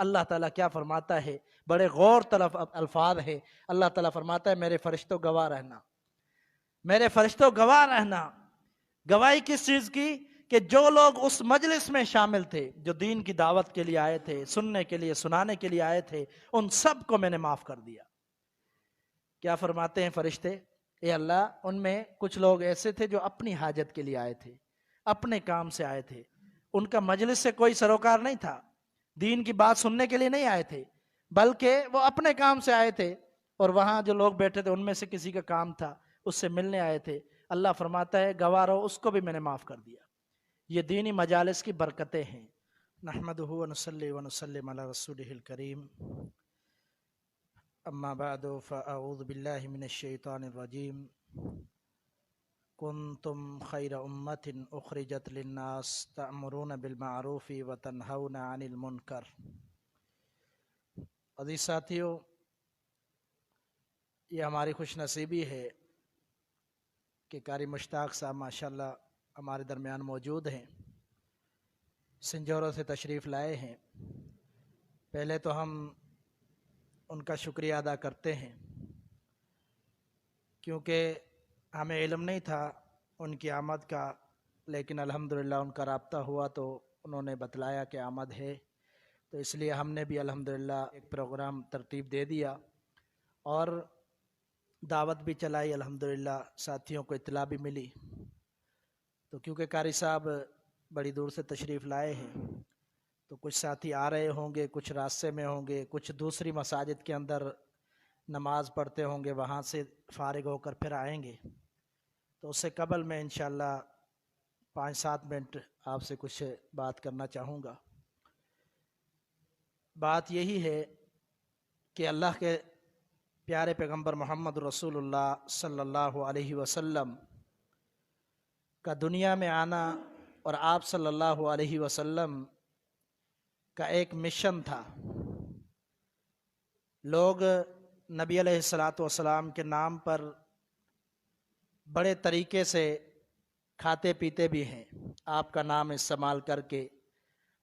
اللہ تعالیٰ کیا فرماتا ہے، بڑے غور طلب الفاظ ہے۔ اللہ تعالیٰ فرماتا ہے میرے فرشتوں گواہ رہنا، میرے فرشتوں گواہ رہنا۔ گواہی کس چیز کی؟ کہ جو لوگ اس مجلس میں شامل تھے، جو دین کی دعوت کے لیے آئے تھے، سننے کے لیے، سنانے کے لیے آئے تھے، ان سب کو میں نے معاف کر دیا۔ کیا فرماتے ہیں فرشتے؟ اے اللہ، ان میں کچھ لوگ ایسے تھے جو اپنی حاجت کے لیے آئے تھے، اپنے کام سے آئے تھے، ان کا مجلس سے کوئی سروکار نہیں تھا، دین کی بات سننے کے لیے نہیں آئے تھے، بلکہ وہ اپنے کام سے آئے تھے، اور وہاں جو لوگ بیٹھے تھے ان میں سے کسی کا کام تھا، اس سے ملنے آئے تھے۔ اللہ فرماتا ہے گواہ رہو، اس کو بھی میں نے معاف کر دیا۔ یہ دینی مجالس کی برکتیں ہیں۔ نحمدہ ونصلی ونسلم علی رسولہ الکریم، اما بعد فاعوذ باللہ من الشیطان الرجیم۔ کنتم خیر امت اخرجت للناس تأمرون بالمعروف وتنہون عن المنکر۔ عزیز ساتھیو، یہ ہماری خوش نصیبی ہے کہ قاری مشتاق صاحب ماشاءاللہ ہمارے درمیان موجود ہیں، سنجوروں سے تشریف لائے ہیں۔ پہلے تو ہم ان کا شکریہ ادا کرتے ہیں، کیونکہ ہمیں علم نہیں تھا ان کی آمد کا، لیکن الحمدللہ ان کا رابطہ ہوا تو انہوں نے بتلایا کہ آمد ہے، تو اس لیے ہم نے بھی الحمدللہ ایک پروگرام ترتیب دے دیا اور دعوت بھی چلائی، الحمدللہ ساتھیوں کو اطلاع بھی ملی۔ تو کیونکہ قاری صاحب بڑی دور سے تشریف لائے ہیں، تو کچھ ساتھی آ رہے ہوں گے، کچھ راستے میں ہوں گے، کچھ دوسری مساجد کے اندر نماز پڑھتے ہوں گے، وہاں سے فارغ ہو کر پھر آئیں گے، تو اس سے قبل میں انشاءاللہ 5-7 منٹ آپ سے کچھ بات کرنا چاہوں گا۔ بات یہی ہے کہ اللہ کے پیارے پیغمبر محمد رسول اللہ صلی اللہ علیہ وسلم کا دنیا میں آنا اور آپ صلی اللہ علیہ وسلم کا ایک مشن تھا۔ لوگ نبی علیہ الصلوۃ کے نام پر بڑے طریقے سے کھاتے پیتے بھی ہیں، آپ کا نام استعمال کر کے،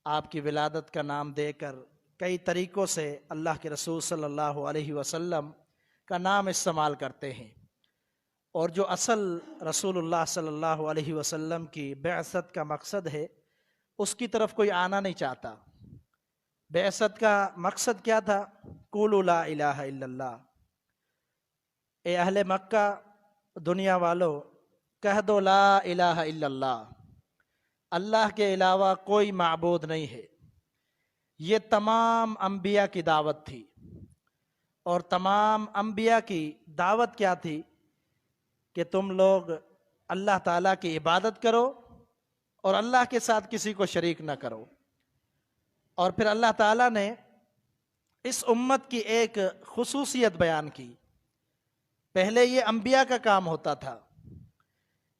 آپ کی ولادت کا نام دے کر، کئی طریقوں سے اللہ کے رسول صلی اللہ علیہ وسلم کا نام استعمال کرتے ہیں، اور جو اصل رسول اللہ صلی اللہ علیہ وسلم کی بعثت کا مقصد ہے، اس کی طرف کوئی آنا نہیں چاہتا۔ بعثت کا مقصد کیا تھا؟ قولوا لا الہ الا اللہ، اے اہل مکہ، دنیا والو، کہہ دو لا الہ الا اللہ، اللہ کے علاوہ کوئی معبود نہیں ہے۔ یہ تمام انبیاء کی دعوت تھی، اور تمام انبیاء کی دعوت کیا تھی؟ کہ تم لوگ اللہ تعالیٰ کی عبادت کرو اور اللہ کے ساتھ کسی کو شریک نہ کرو۔ اور پھر اللہ تعالیٰ نے اس امت کی ایک خصوصیت بیان کی۔ پہلے یہ انبیاء کا کام ہوتا تھا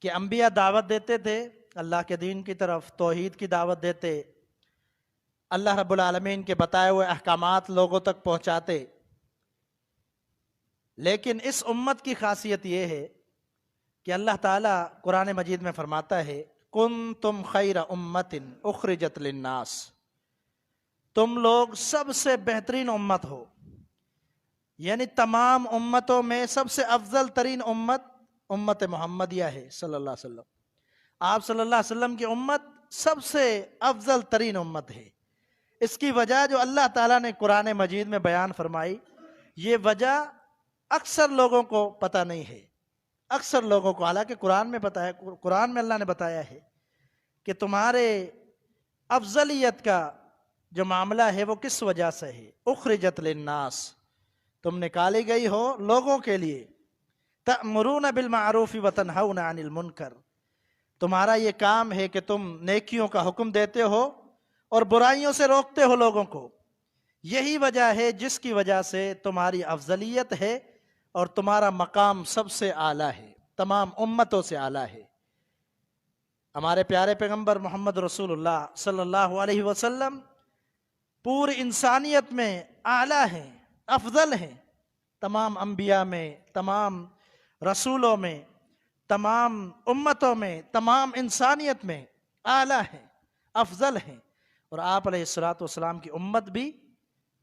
کہ انبیاء دعوت دیتے تھے اللہ کے دین کی طرف، توحید کی دعوت دیتے، اللہ رب العالمین کے بتائے ہوئے احکامات لوگوں تک پہنچاتے۔ لیکن اس امت کی خاصیت یہ ہے کہ اللہ تعالیٰ قرآن مجید میں فرماتا ہے کنتم خیر امت اخرجت للناس، تم لوگ سب سے بہترین امت ہو، یعنی تمام امتوں میں سب سے افضل ترین امت امت محمدیہ ہے صلی اللہ علیہ وسلم۔ آپ صلی اللہ علیہ وسلم کی امت سب سے افضل ترین امت ہے۔ اس کی وجہ جو اللہ تعالیٰ نے قرآن مجید میں بیان فرمائی، یہ وجہ اکثر لوگوں کو پتہ نہیں ہے، اکثر لوگوں کو، حالانکہ قرآن میں بتایا، قرآن میں اللہ نے بتایا ہے کہ تمہارے افضلیت کا جو معاملہ ہے وہ کس وجہ سے ہے۔ اخرجت للناس، تم نکالی گئی ہو لوگوں کے لیے، تأمرون بالمعروف وتنہون عن المنکر، تمہارا یہ کام ہے کہ تم نیکیوں کا حکم دیتے ہو اور برائیوں سے روکتے ہو لوگوں کو۔ یہی وجہ ہے جس کی وجہ سے تمہاری افضلیت ہے اور تمہارا مقام سب سے اعلیٰ ہے، تمام امتوں سے اعلیٰ ہے۔ ہمارے پیارے پیغمبر محمد رسول اللہ صلی اللہ علیہ وسلم پوری انسانیت میں اعلیٰ ہیں، افضل ہیں، تمام انبیاء میں، تمام رسولوں میں، تمام امتوں میں، تمام انسانیت میں اعلیٰ ہیں، افضل ہیں۔ اور آپ علیہ الصلوۃ والسلام کی امت بھی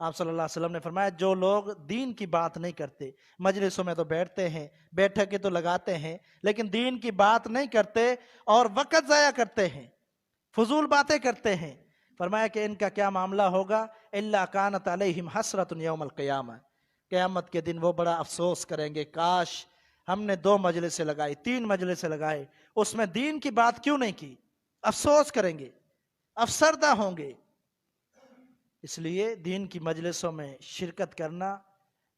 آپ صلی اللہ علیہ وسلم نے فرمایا جو لوگ دین کی بات نہیں کرتے، مجلسوں میں تو بیٹھتے ہیں، بیٹھکیں تو لگاتے ہیں، لیکن دین کی بات نہیں کرتے اور وقت ضائع کرتے ہیں، فضول باتیں کرتے ہیں، فرمایا کہ ان کا کیا معاملہ ہوگا؟ الا کانت علیہم حسرۃ یوم القیامہ، قیامت کے دن وہ بڑا افسوس کریں گے، کاش ہم نے 2 مجلسیں لگائی، 3 مجلسیں لگائے، اس میں دین کی بات کیوں نہیں کی؟ افسوس کریں گے، افسردہ ہوں گے۔ اس لیے دین کی مجلسوں میں شرکت کرنا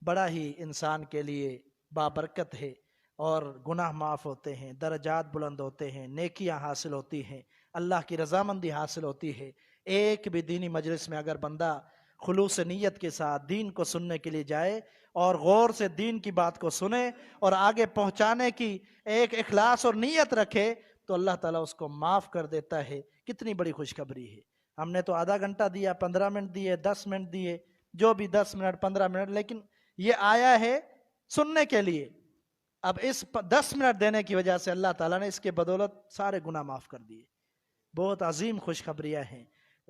بڑا ہی انسان کے لیے بابرکت ہے، اور گناہ معاف ہوتے ہیں، درجات بلند ہوتے ہیں، نیکیاں حاصل ہوتی ہیں، اللہ کی رضامندی حاصل ہوتی ہے۔ ایک بھی دینی مجلس میں اگر بندہ خلوص نیت کے ساتھ دین کو سننے کے لیے جائے اور غور سے دین کی بات کو سنے اور آگے پہنچانے کی ایک اخلاص اور نیت رکھے تو اللہ تعالیٰ اس کو معاف کر دیتا ہے۔ کتنی بڑی خوشخبری ہے۔ ہم نے تو آدھا گھنٹہ دیا، 15 منٹ دیے، 10 منٹ دیے، جو بھی 10 منٹ 15 منٹ، لیکن یہ آیا ہے سننے کے لیے۔ اب اس 10 منٹ دینے کی وجہ سے اللہ تعالیٰ نے اس کے بدولت سارے گناہ معاف کر دیے۔ بہت عظیم خوشخبریاں ہیں۔